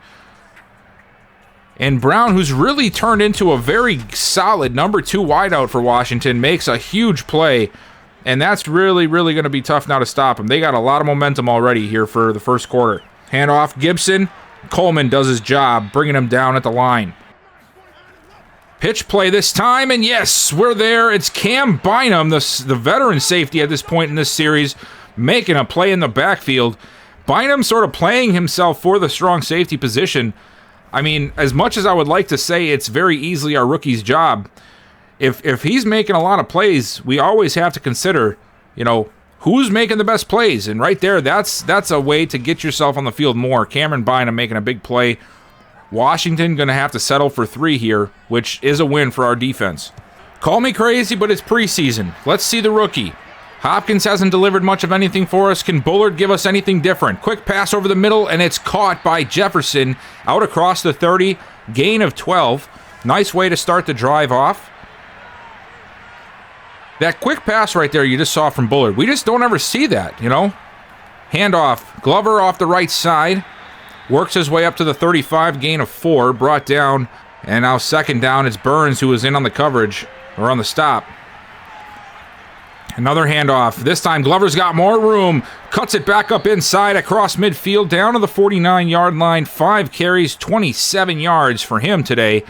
And Brown, who's really turned into a very solid number 2 wideout for Washington, makes a huge play. And that's really going to be tough now to stop him. They got a lot of momentum already here for the first quarter. Handoff, Gibson. Coleman does his job, bringing him down at the line. Pitch play this time, and yes, we're there. It's Cam Bynum, the veteran safety at this point in this series, making a play in the backfield. Bynum sort of playing himself for the strong safety position. I mean, as much as I would like to say it's very easily our rookie's job, if he's making a lot of plays, we always have to consider, you know, who's making the best plays. And right there, that's a way to get yourself on the field more. Cameron Bynum making a big play. Washington going to have to settle for 3 here, which is a win for our defense. Call me crazy, but it's preseason. Let's see the rookie. Hopkins hasn't delivered much of anything for us. Can Bullard give us anything different? Quick pass over the middle, and it's caught by Jefferson out across the 30. Gain of 12. Nice way to start the drive off. That quick pass right there you just saw from Bullard, we just don't ever see that, you know? Handoff. Glover off the right side. Works his way up to the 35, gain of 4, brought down. And now second down, it's Burns who is in on the coverage, or on the stop. Another handoff. This time Glover's got more room. Cuts it back up inside across midfield down to the 49-yard line. 5 carries, 27 yards for him today,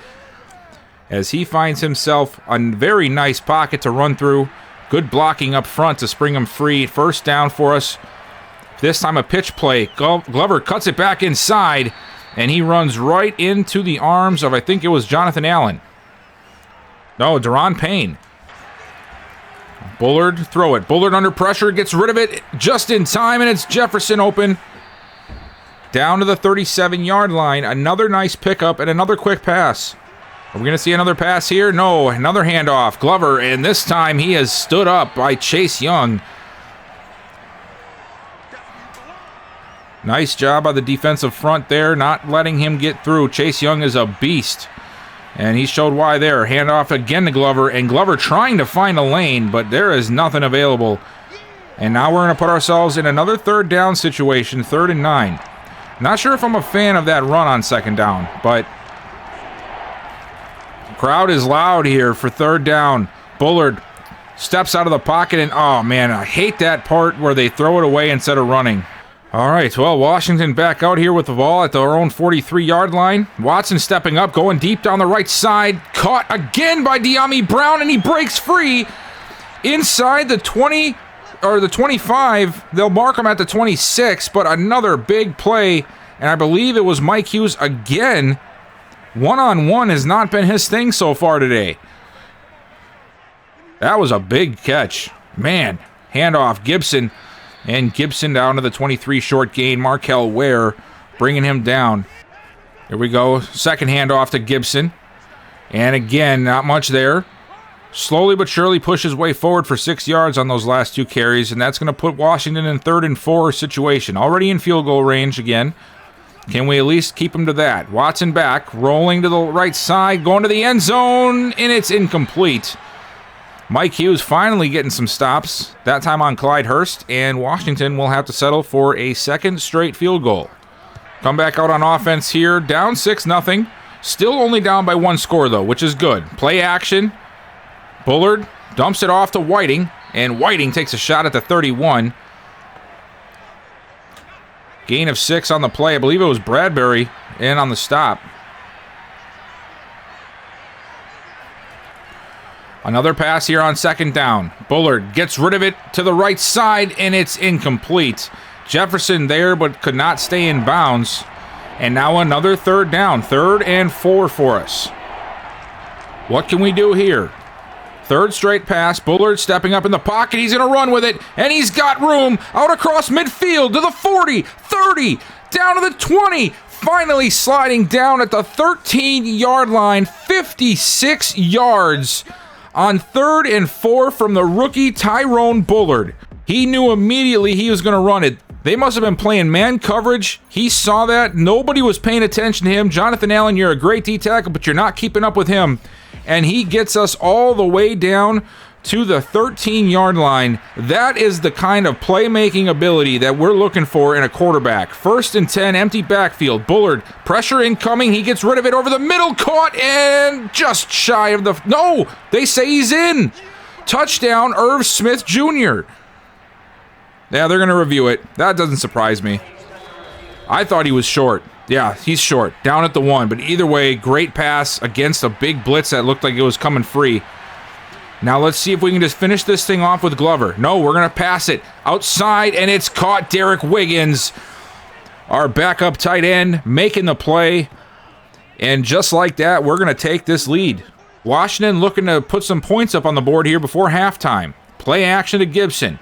as he finds himself a very nice pocket to run through. Good blocking up front to spring him free. First down for us. This time a pitch play. Glover cuts it back inside, and he runs right into the arms of, I think it was Jonathan Allen. No, Deron Payne. Bullard, throw it. Bullard under pressure, gets rid of it just in time, and it's Jefferson open. Down to the 37-yard line. Another nice pickup and another quick pass. Are we going to see another pass here? No, another handoff. Glover, and this time he is stood up by Chase Young. Nice job by the defensive front there, not letting him get through. Chase Young is a beast, and he showed why there. Handoff again to Glover, and Glover trying to find a lane, but there is nothing available. And now we're going to put ourselves in another third down situation, 3rd and 9. Not sure if I'm a fan of that run on second down, but the crowd is loud here for 3rd down. Bullard steps out of the pocket, and oh man, I hate that part where they throw it away instead of running. All right, well, Washington back out here with the ball at their own 43-yard line. Watson stepping up, going deep down the right side. Caught again by De'Ami Brown, and he breaks free inside the 20 or the 25. They'll mark him at the 26, but another big play, and I believe it was Mike Hughes again. One-on-one has not been his thing so far today. That was a big catch. Man, handoff, Gibson. And Gibson down to the 23, short gain. Markel Ware bringing him down. Here we go. Second handoff to Gibson. And again, not much there. Slowly but surely push his way forward for 6 yards on those last 2 carries. And that's going to put Washington in 3rd and 4 situation. Already in field goal range again. Can we at least keep him to that? Watson back. Rolling to the right side. Going to the end zone. And it's incomplete. Mike Hughes finally getting some stops, that time on Clyde Hurst, and Washington will have to settle for a second straight field goal. Come back out on offense here, down 6-0. Still only down by 1 score, though, which is good. Play action. Bullard dumps it off to Whiting, and Whiting takes a shot at the 31. Gain of 6 on the play. I believe it was Bradbury in on the stop. Another pass here on second down. Bullard gets rid of it to the right side, and it's incomplete. Jefferson there, but could not stay in bounds. And now another 3rd down. 3rd and 4 for us. What can we do here? 3rd straight pass. Bullard stepping up in the pocket. He's going to run with it, and he's got room out across midfield to the 40, 30, down to the 20. Finally sliding down at the 13-yard line. 56 yards. On 3rd and 4 from the rookie Tyrone Bullard. He knew immediately he was going to run it. They must have been playing man coverage. He saw that. Nobody was paying attention to him. Jonathan Allen, you're a great D-tackle, but you're not keeping up with him. And he gets us all the way down to the 13-yard line. That is the kind of playmaking ability that we're looking for in a quarterback. 1st and 10, empty backfield. Bullard, pressure incoming. He gets rid of it over the middle. Caught and just shy of the... No, they say he's in. Touchdown, Irv Smith Jr. Yeah, they're going to review it. That doesn't surprise me. I thought he was short. Yeah, he's short. Down at the 1. But either way, great pass against a big blitz that looked like it was coming free. Now let's see if we can just finish this thing off with Glover. No, we're going to pass it outside, and it's caught. Derek Wiggins, our backup tight end, making the play. And just like that, we're going to take this lead. Washington looking to put some points up on the board here before halftime. Play action to Gibson.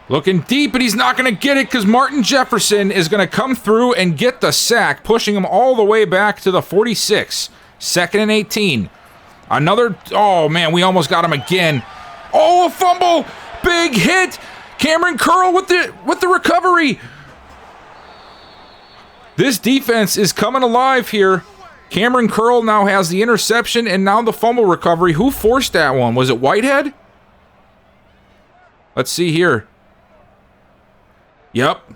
Looking deep, and he's not going to get it because Martin Jefferson is going to come through and get the sack, pushing him all the way back to the 46. 2nd and 18. Another, oh man, we almost got him again. Oh, a fumble, big hit. Cameron Curl with the recovery. This defense is coming alive here. Cameron Curl now has the interception and now the fumble recovery. Who forced that one? Was it Whitehead? Let's see here. Yep.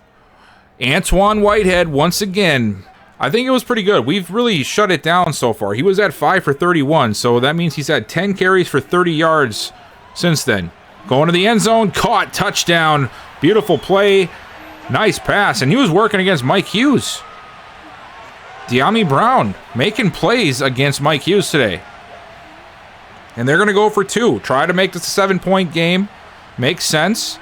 Antoine Whitehead once again. I think it was pretty good. We've really shut it down so far. He was at 5 for 31, so that means he's had 10 carries for 30 yards since then. Going to the end zone, caught, touchdown. Beautiful play. Nice pass, and he was working against Mike Hughes. De'Ami Brown making plays against Mike Hughes today. And they're going to go for 2. Try to make this a 7-point game. Makes sense.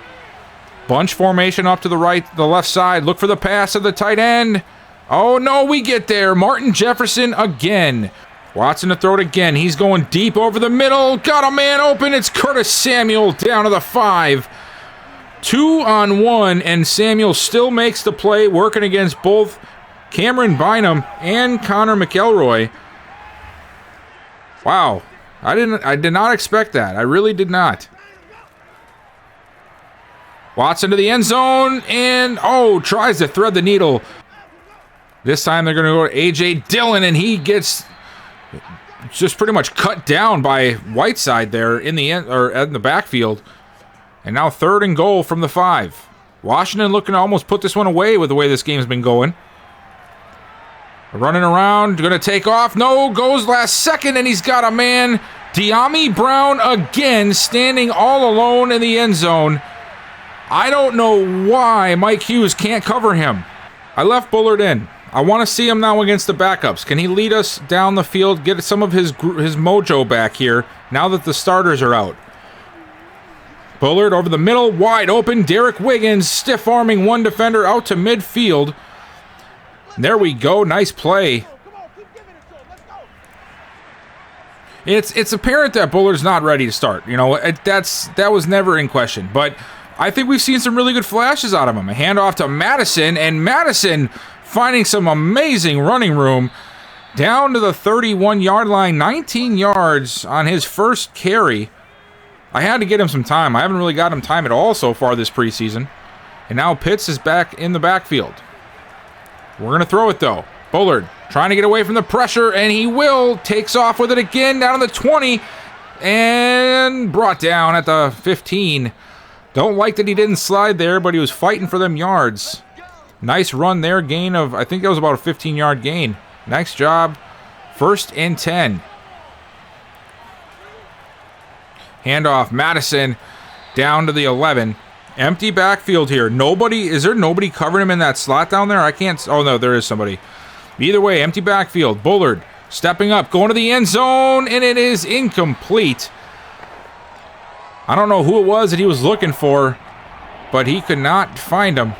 Bunch formation up to the left side. Look for the pass of the tight end. Oh, no, we get there. Martin Jefferson again. Watson to throw it again. He's going deep over the middle. Got a man open. It's Curtis Samuel down to the 5. 2-on-1, and Samuel still makes the play, working against both Cameron Bynum and Connor McElroy. Wow. I did not expect that. I really did not. Watson to the end zone, and tries to thread the needle. This time they're going to go to A.J. Dillon, and he gets just pretty much cut down by Whiteside there in the end, or in the backfield. And now 3rd and goal from the 5. Washington looking to almost put this one away with the way this game's been going. Running around, going to take off. No, goes last second, and he's got a man. De'Ami Brown again standing all alone in the end zone. I don't know why Mike Hughes can't cover him. I left Bullard in. I want to see him now against the backups. Can he lead us down the field, get some of his mojo back here now that the starters are out? Bullard over the middle, wide open. Derek Wiggins stiff-arming one defender out to midfield. There we go. Nice play. It's apparent that Bullard's not ready to start. You know, that was never in question. But I think we've seen some really good flashes out of him. A handoff to Madison, and Madison finding some amazing running room down to the 31-yard line, 19 yards on his first carry. I had to get him some time. I haven't really got him time at all so far this preseason. And now Pitts is back in the backfield. We're going to throw it, though. Bullard trying to get away from the pressure, and he will. Takes off with it again down to the 20, and brought down at the 15. Don't like that he didn't slide there, but he was fighting for them yards. Nice run there, gain of, I think that was about a 15-yard gain. Nice job. 1st and 10. Handoff, Madison down to the 11. Empty backfield here. Is there nobody covering him in that slot down there? I can't, oh no, there is somebody. Either way, empty backfield. Bullard stepping up, going to the end zone, and it is incomplete. I don't know who it was that he was looking for, but he could not find him.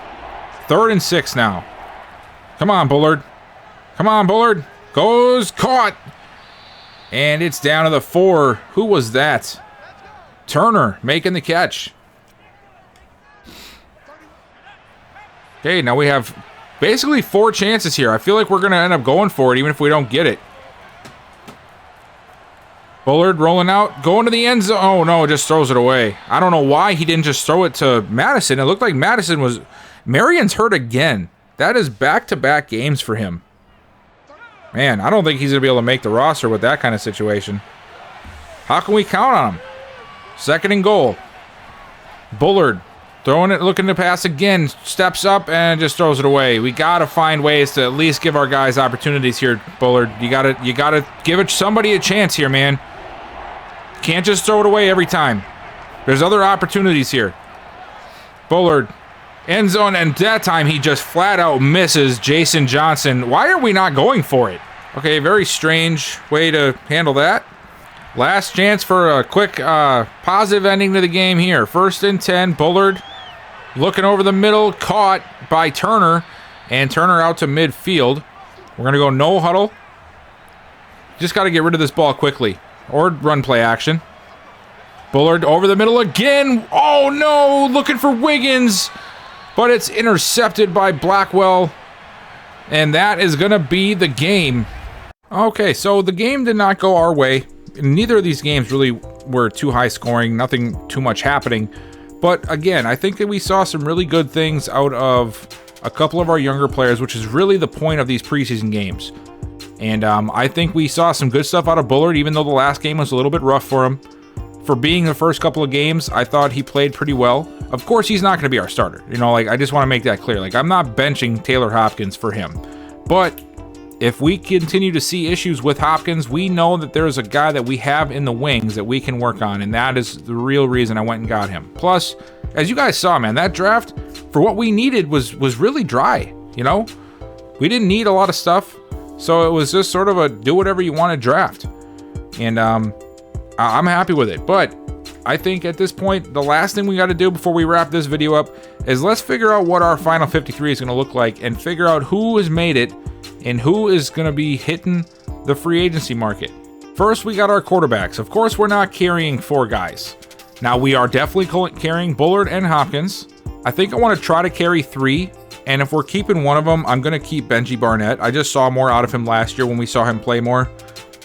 3rd and 6 now. Come on, Bullard. Come on, Bullard. Goes, caught. And it's down to the 4. Who was that? Turner making the catch. Okay, now we have basically 4 chances here. I feel like we're going to end up going for it even if we don't get it. Bullard rolling out, going to the end zone. Oh, no, just throws it away. I don't know why he didn't just throw it to Madison. It looked like Madison was... Marion's hurt again. That is back-to-back games for him. Man, I don't think he's going to be able to make the roster with that kind of situation. How can we count on him? 2nd and goal. Bullard throwing it, looking to pass again. Steps up and just throws it away. We got to find ways to at least give our guys opportunities here, Bullard. You got to give somebody a chance here, man. Can't just throw it away every time. There's other opportunities here. Bullard, end zone, and that time he just flat out misses Jason Johnson. Why are we not going for it? Okay, very strange way to handle that. Last chance for a quick positive ending to the game here. 1st and 10, Bullard looking over the middle, caught by Turner, and Turner out to midfield. We're going to go no huddle. Just got to get rid of this ball quickly, or run play action. Bullard over the middle again. Oh, no, looking for Wiggins, but it's intercepted by Blackwell, and that is going to be the game. Okay, so the game did not go our way. Neither of these games really were too high scoring, nothing too much happening. But again, I think that we saw some really good things out of a couple of our younger players, which is really the point of these preseason games. And I think we saw some good stuff out of Bullard, even though the last game was a little bit rough for him. for being the first couple of games, I thought he played pretty well. Of course, he's not going to be our starter. You know, like, I just want to make that clear. Like, I'm not benching Taylor Hopkins for him. But if we continue to see issues with Hopkins, we know that there's a guy that we have in the wings that we can work on, and that is the real reason I went and got him. Plus, as you guys saw, man, that draft, for what we needed, was really dry, you know? We didn't need a lot of stuff, so it was just sort of a do whatever you want to draft. And I'm happy with it. But I think at this point, the last thing we got to do before we wrap this video up is let's figure out what our final 53 is going to look like and figure out who has made it and who is going to be hitting the free agency market. First, we got our quarterbacks. Of course, we're not carrying 4 guys. Now, we are definitely carrying Bullard and Hopkins. I think I want to try to carry 3. And if we're keeping one of them, I'm going to keep Benji Barnett. I just saw more out of him last year when we saw him play more.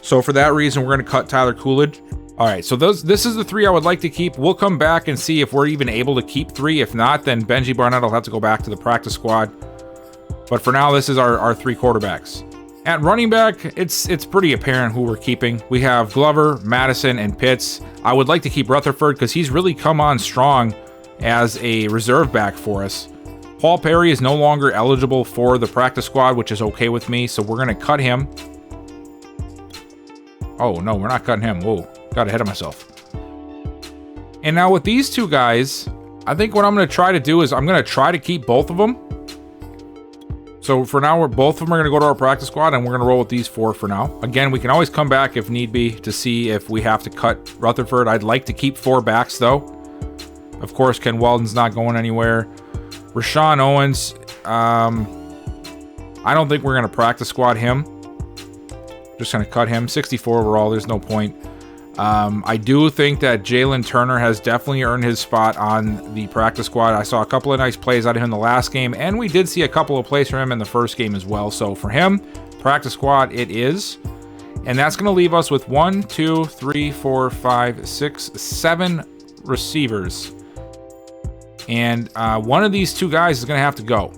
So for that reason, we're going to cut Tyler Coolidge. All right, so this is the 3 I would like to keep. We'll come back and see if we're even able to keep 3. If not, then Benji Barnett will have to go back to the practice squad. But for now, this is our 3 quarterbacks. At running back, it's pretty apparent who we're keeping. We have Glover, Madison, and Pitts. I would like to keep Rutherford because he's really come on strong as a reserve back for us. Paul Perry is no longer eligible for the practice squad, which is okay with me, so we're going to cut him. Oh, no, we're not cutting him. Whoa, got ahead of myself. And now with these 2 guys, I think what I'm going to try to do is I'm going to try to keep both of them. So for now, both of them are going to go to our practice squad, and we're going to roll with these 4 for now. Again, we can always come back if need be to see if we have to cut Rutherford. I'd like to keep 4 backs, though. Of course, Ken Weldon's not going anywhere. Rashawn Owens, I don't think we're going to practice squad him. Just going to cut him. 64 overall, there's no point. I do think that Jalen Turner has definitely earned his spot on the practice squad. I saw a couple of nice plays out of him in the last game, and we did see a couple of plays from him in the first game as well. So for him, practice squad it is. And that's going to leave us with 1, 2, 3, 4, 5, 6, 7 receivers. And one of these 2 guys is going to have to go.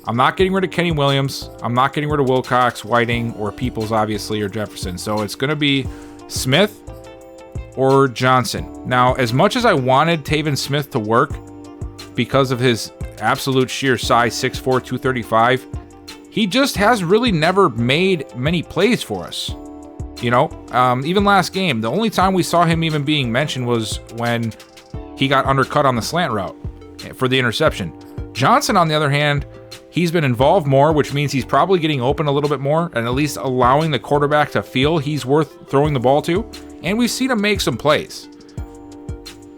I'm not getting rid of Kenny Williams. I'm not getting rid of Wilcox, Whiting, or Peoples, obviously, or Jefferson. So it's going to be Smith or Johnson. Now, as much as I wanted Taven Smith to work because of his absolute sheer size, 6'4", 235, he just has really never made many plays for us. You know, even last game, the only time we saw him even being mentioned was when he got undercut on the slant route for the interception. Johnson, on the other hand, he's been involved more, which means he's probably getting open a little bit more and at least allowing the quarterback to feel he's worth throwing the ball to. And we've seen him make some plays.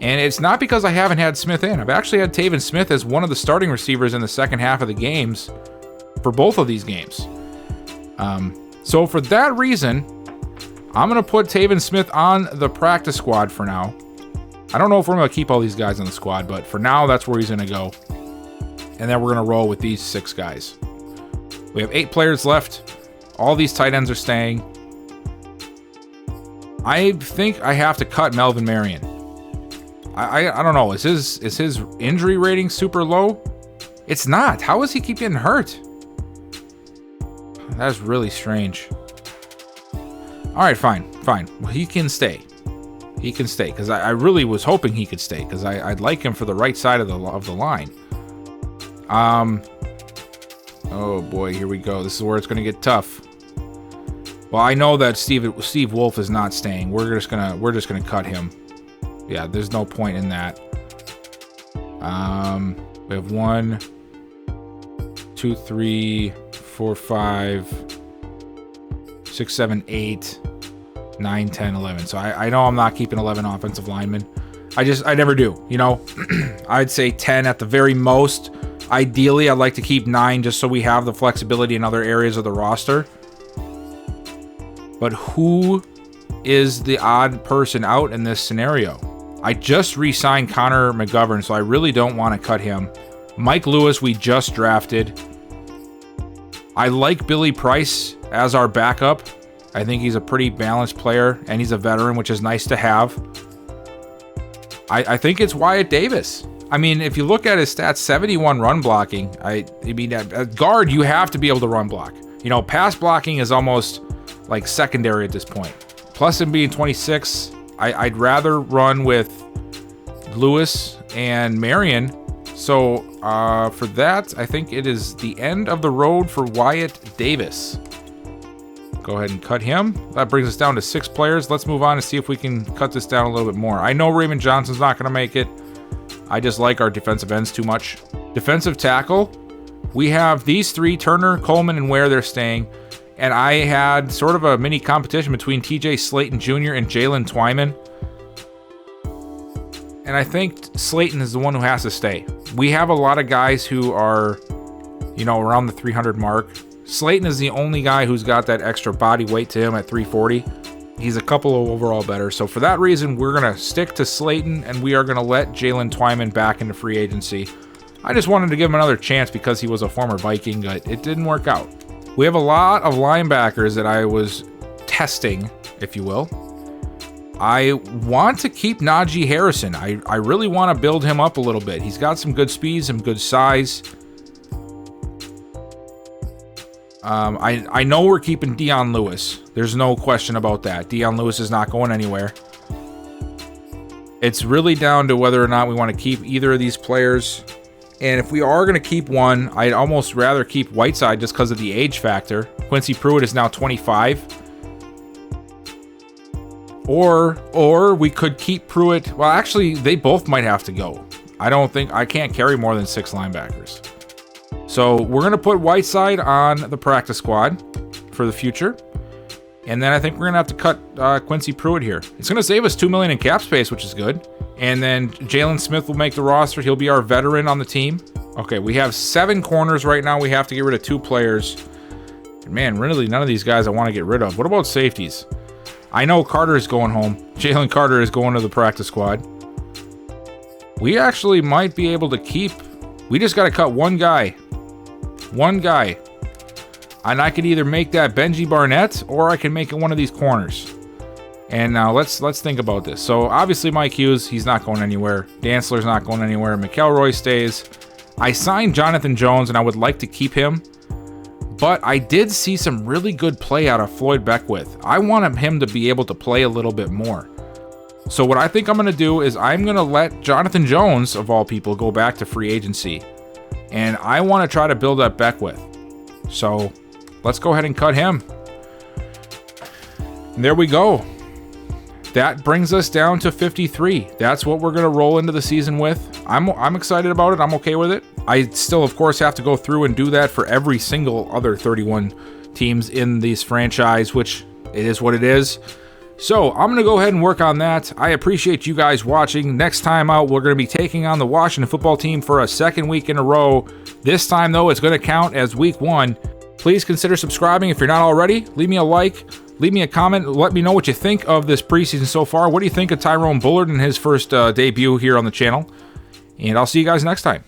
And it's not because I haven't had Smith in. I've actually had Taven Smith as one of the starting receivers in the second half of the games for both of these games. So for that reason, I'm going to put Taven Smith on the practice squad for now. I don't know if we're going to keep all these guys on the squad, but for now, that's where he's going to go. And then we're going to roll with these 6 guys. We have 8 players left. All these tight ends are staying. I think I have to cut Melvin Marion. I don't know. Is his injury rating super low? It's not. How does he keep getting hurt? That's really strange. All right, fine. Well, he can stay. He can stay because I really was hoping he could stay because I'd like him for the right side of the line. Oh boy, here we go. This is where it's going to get tough. Well, I know that Steve Wolf is not staying. We're just gonna cut him. Yeah, there's no point in that. We have 1, 2, 3, 4, 5, 6, 7, 8, 9, 10, 11. So I know I'm not keeping 11 offensive linemen. I never do. You know, I'd say 10 at the very most. Ideally, I'd like to keep 9 just so we have the flexibility in other areas of the roster. But who is the odd person out in this scenario? I just re-signed Connor McGovern, so I really don't want to cut him. Mike Lewis, we just drafted. I like Billy Price as our backup. I think he's a pretty balanced player, and he's a veteran, which is nice to have. I think it's Wyatt Davis. I mean, if you look at his stats, 71 run blocking. I mean, at guard, you have to be able to run block. You know, pass blocking is almost like secondary at this point. Plus him being 26, I'd rather run with Lewis and Marion. So for that, I think it is the end of the road for Wyatt Davis. Go ahead and cut him. That brings us down to 6 players. Let's move on and see if we can cut this down a little bit more. I know Raymond Johnson's not going to make it. I just like our defensive ends too much. Defensive tackle, we have these 3, Turner, Coleman, and Ware. They're staying. And I had sort of a mini competition between TJ Slayton Jr. and Jalen Twyman. And I think Slayton is the one who has to stay. We have a lot of guys who are, around the 300 mark. Slayton is the only guy who's got that extra body weight to him at 340. He's a couple of overall better. So for that reason, we're going to stick to Slayton, and we are going to let Jalen Twyman back into free agency. I just wanted to give him another chance because he was a former Viking, but it didn't work out. We have a lot of linebackers that I was testing, if you will. I want to keep Najee Harrison. I really want to build him up a little bit. He's got some good speed, some good size. I know we're keeping Dion Lewis. There's no question about that. Dion Lewis is not going anywhere. It's really down to whether or not we want to keep either of these players. And if we are going to keep one, I'd almost rather keep Whiteside just because of the age factor. Quincy Pruitt is now 25. Or we could keep Pruitt. Well, actually, they both might have to go. I can't carry more than 6 linebackers. So we're going to put Whiteside on the practice squad for the future. And then I think we're going to have to cut Quincy Pruitt here. It's going to save us $2 million in cap space, which is good. And then Jalen Smith will make the roster. He'll be our veteran on the team. Okay, we have 7 corners right now. We have to get rid of 2 players. Man, really, none of these guys I want to get rid of. What about safeties? I know Carter is going home. Jalen Carter is going to the practice squad. We actually might be able to keep... We just got to cut one guy. One guy. And I could either make that Benji Barnett, or I can make it one of these corners. And now let's think about this. So obviously Mike Hughes, he's not going anywhere. Dantzler's not going anywhere. McElroy stays. I signed Jonathan Jones, and I would like to keep him. But I did see some really good play out of Floyd Beckwith. I wanted him to be able to play a little bit more. So what I think I'm going to do is I'm going to let Jonathan Jones, of all people, go back to free agency. And I want to try to build up Beckwith. So let's go ahead and cut him. And there we go. That brings us down to 53. That's what we're going to roll into the season with. I'm excited about it. I'm okay with it. I still, of course, have to go through and do that for every single other 31 teams in this franchise, which it is what it is. So I'm going to go ahead and work on that. I appreciate you guys watching. Next time out, we're going to be taking on the Washington football team for a second week in a row. This time, though, it's going to count as week 1. Please consider subscribing if you're not already. Leave me a like. Leave me a comment. Let me know what you think of this preseason so far. What do you think of Tyrone Bullard in his first debut here on the channel? And I'll see you guys next time.